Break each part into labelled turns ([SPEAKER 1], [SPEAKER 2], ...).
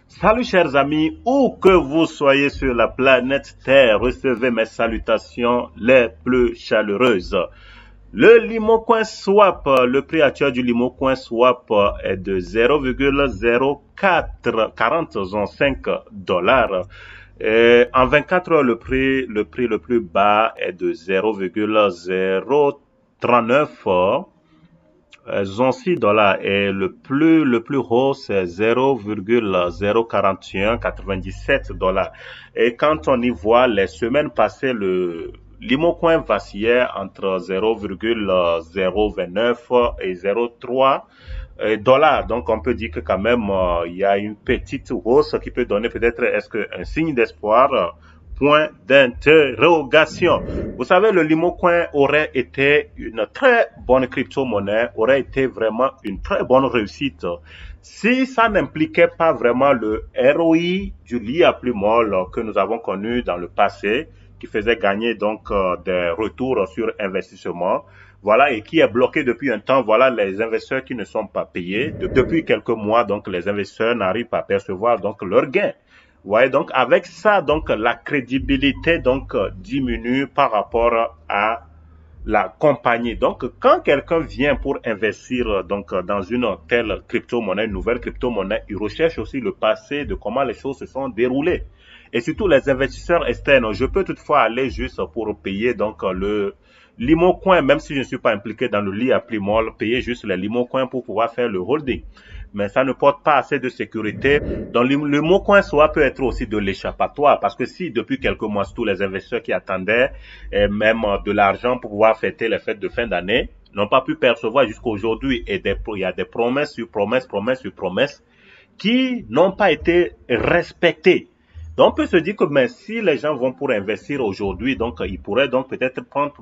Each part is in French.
[SPEAKER 1] Salut chers amis, où que vous soyez sur la planète Terre, recevez mes salutations les plus chaleureuses. Le Limocoin Swap, le prix actuel du Limocoin Swap est de 0,0445 dollars. En 24 heures, le prix le plus bas est de 0,039 $. Et le plus haut, c'est 0,04197 $. Et quand on y voit les semaines passées, le Limocoin vacillait entre 0,029 et 0,3 dollars. Donc, on peut dire que quand même, il y a une petite hausse qui peut donner peut-être est-ce qu'un signe d'espoir. Point d'interrogation. Vous savez, le Limocoin aurait été une très bonne crypto-monnaie, aurait été vraiment une très bonne réussite si ça n'impliquait pas vraiment le ROI du lit à plus molle que nous avons connu dans le passé, qui faisait gagner donc des retours sur investissement. Voilà, et qui est bloqué depuis un temps. Voilà les investisseurs qui ne sont pas payés. Depuis quelques mois, donc les investisseurs n'arrivent pas à percevoir donc leurs gains. Ouais, donc avec ça, donc la crédibilité donc diminue par rapport à la compagnie. Donc quand quelqu'un vient pour investir donc dans une telle crypto-monnaie, une nouvelle crypto-monnaie, il recherche aussi le passé de comment les choses se sont déroulées. Et surtout les investisseurs externes. Je peux toutefois aller juste pour payer donc le Limocoin, même si je ne suis pas impliqué dans le lit à Plimol, payer juste les Limocoins pour pouvoir faire le holding. Mais ça ne porte pas assez de sécurité. Donc le mot coin soit peut être aussi de l'échappatoire, parce que si depuis quelques mois, tous les investisseurs qui attendaient même de l'argent pour pouvoir fêter les fêtes de fin d'année n'ont pas pu percevoir jusqu'à aujourd'hui, et il y a des promesses sur promesses, promesses sur promesses qui n'ont pas été respectées. Donc, on peut se dire que mais si les gens vont pour investir aujourd'hui, donc ils pourraient donc peut-être prendre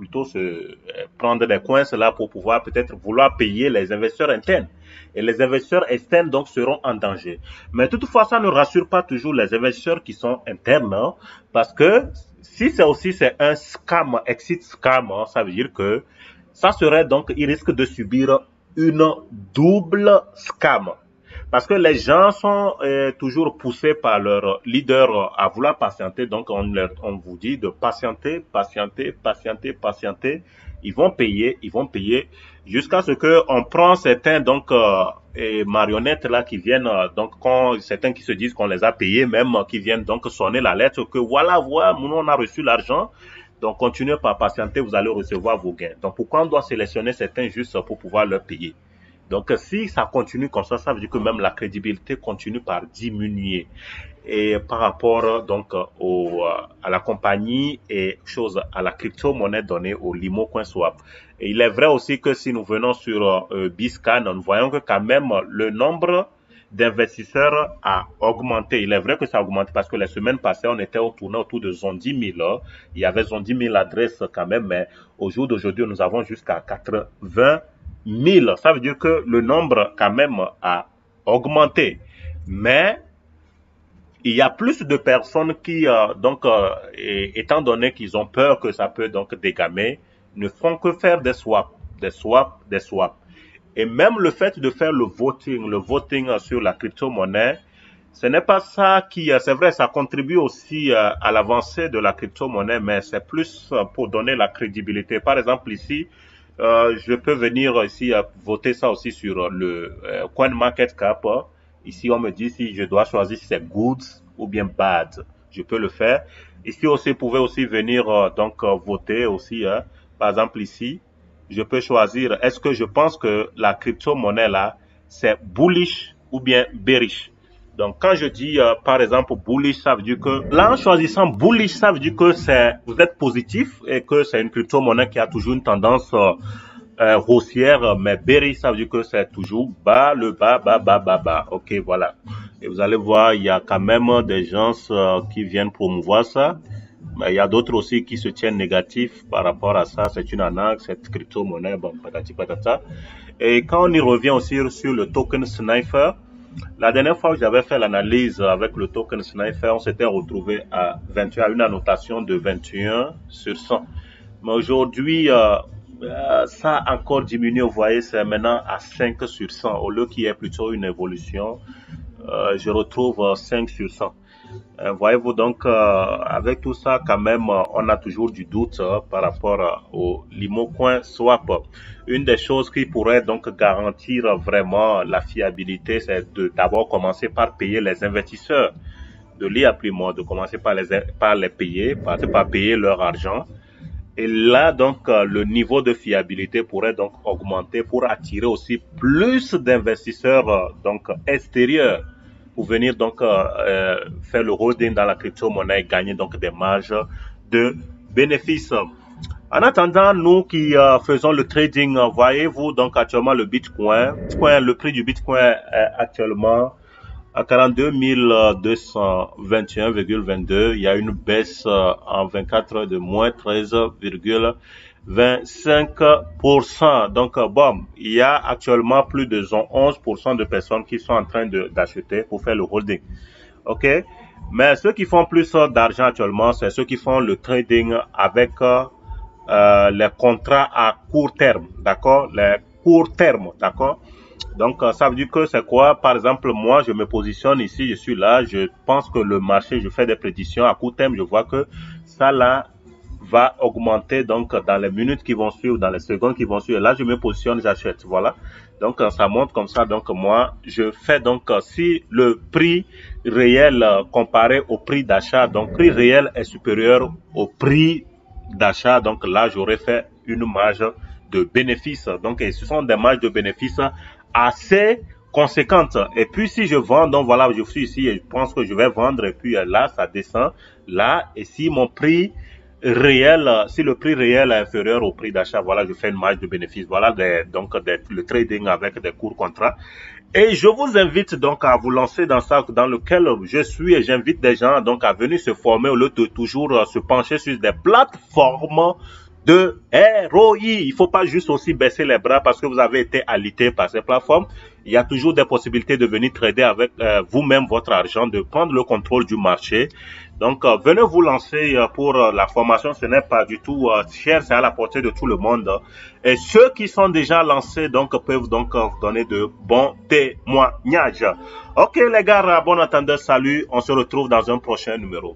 [SPEAKER 1] des coins là pour pouvoir peut-être vouloir payer les investisseurs internes. Et les investisseurs externes donc seront en danger. Mais toutefois, ça ne rassure pas toujours les investisseurs qui sont internes, hein, parce que si c'est un scam, exit scam, hein, ça veut dire que ça serait donc, ils risquent de subir une double scam. Parce que les gens sont toujours poussés par leur leader à vouloir patienter. Donc, on vous dit de patienter, patienter, patienter, patienter. Ils vont payer jusqu'à ce que on prend certains donc marionnettes là qui viennent donc certains qui se disent qu'on les a payés, même qui viennent donc sonner la lettre que voilà, nous on a reçu l'argent. Donc, continuez par patienter, vous allez recevoir vos gains. Donc, pourquoi on doit sélectionner certains juste pour pouvoir leur payer? Donc, si ça continue comme ça veut dire que même la crédibilité continue par diminuer. Et par rapport donc à la compagnie et à la crypto-monnaie donnée au Limocoin Swap. Et il est vrai aussi que si nous venons sur Biscan, nous voyons que quand même le nombre d'investisseurs a augmenté. Il est vrai que ça a augmenté parce que les semaines passées, on était tourné autour de 10 000. Il y avait 10 000 adresses quand même, mais au jour d'aujourd'hui, nous avons jusqu'à 80 000. Ça veut dire que le nombre quand même a augmenté. Mais il y a plus de personnes qui, étant donné qu'ils ont peur que ça peut donc dégamer, ne font que faire des swaps, des swaps, des swaps. Et même le fait de faire le voting sur la crypto-monnaie, ce n'est pas ça qui, c'est vrai, ça contribue aussi à l'avancée de la crypto-monnaie, mais c'est plus pour donner la crédibilité. Par exemple, ici, je peux venir ici voter ça aussi sur le CoinMarketCap. Ici, on me dit si je dois choisir si c'est good ou bien bad. Je peux le faire. Ici aussi, vous pouvez aussi venir voter aussi. Par exemple, ici, je peux choisir est-ce que je pense que la crypto-monnaie là, c'est bullish ou bien bearish. Donc, quand je dis, par exemple, bullish, ça veut dire que, là, en choisissant bullish, ça veut dire que vous êtes positif et que c'est une crypto-monnaie qui a toujours une tendance haussière, mais bearish, ça veut dire que c'est toujours bas, le bas, bas, bas, bas, bas. Ok, voilà. Et vous allez voir, il y a quand même des gens qui viennent promouvoir ça. Mais il y a d'autres aussi qui se tiennent négatifs par rapport à ça. C'est une arnaque, cette crypto-monnaie, bon, patati patata. Et quand on y revient aussi sur le token Sniper, la dernière fois que j'avais fait l'analyse avec le token Sniper, on s'était retrouvé à 21, à une annotation de 21 sur 100. Mais aujourd'hui, ça a encore diminué, vous voyez, c'est maintenant à 5 sur 100, au lieu qu'il y ait plutôt une évolution. je retrouve 5 sur 100. Voyez-vous, donc, avec tout ça, quand même, on a toujours du doute par rapport au LimoCoin Swap. Une des choses qui pourrait donc garantir vraiment la fiabilité, c'est d'abord commencer par payer les investisseurs de l'IA+, de commencer par les payer, par payer leur argent. Et là, donc, le niveau de fiabilité pourrait donc augmenter pour attirer aussi plus d'investisseurs donc extérieurs pour venir donc faire le holding dans la crypto-monnaie et gagner donc des marges de bénéfices. En attendant, nous qui faisons le trading, voyez-vous donc actuellement le Bitcoin, le prix du Bitcoin est actuellement à 42 221,22. Il y a une baisse en 24 heures de moins 13,25%. Donc, bon, il y a actuellement plus de 11% de personnes qui sont en train d'acheter pour faire le holding. OK? Mais ceux qui font plus d'argent actuellement, c'est ceux qui font le trading avec les contrats à court terme. D'accord? Les court terme. D'accord? Donc, ça veut dire que c'est quoi? Par exemple, moi, je me positionne ici, je suis là, je pense que le marché, je fais des prédictions à court terme, je vois que ça là va augmenter donc dans les minutes qui vont suivre, dans les secondes qui vont suivre. Là, je me positionne, j'achète, voilà. Donc, ça monte comme ça. Donc, moi, je fais donc, si le prix réel comparé au prix d'achat, donc prix réel est supérieur au prix d'achat, donc là, j'aurais fait une marge de bénéfice. Donc, et ce sont des marges de bénéfice assez conséquente. Et puis si je vends, donc voilà, je suis ici et je pense que je vais vendre et puis là ça descend là, et si mon prix réel, si le prix réel est inférieur au prix d'achat, voilà, je fais une marge de bénéfice. Voilà le trading avec des courts contrats. Et je vous invite donc à vous lancer dans ça, dans lequel je suis, et j'invite des gens donc à venir se former au lieu de toujours se pencher sur des plateformes de ROI. Il faut pas juste aussi baisser les bras parce que vous avez été alité par ces plateformes. Il y a toujours des possibilités de venir trader avec vous-même votre argent, de prendre le contrôle du marché. Donc, venez vous lancer pour la formation. Ce n'est pas du tout cher, c'est à la portée de tout le monde. Et ceux qui sont déjà lancés donc peuvent donc donner de bons témoignages. Ok les gars, bon entendeur, salut. On se retrouve dans un prochain numéro.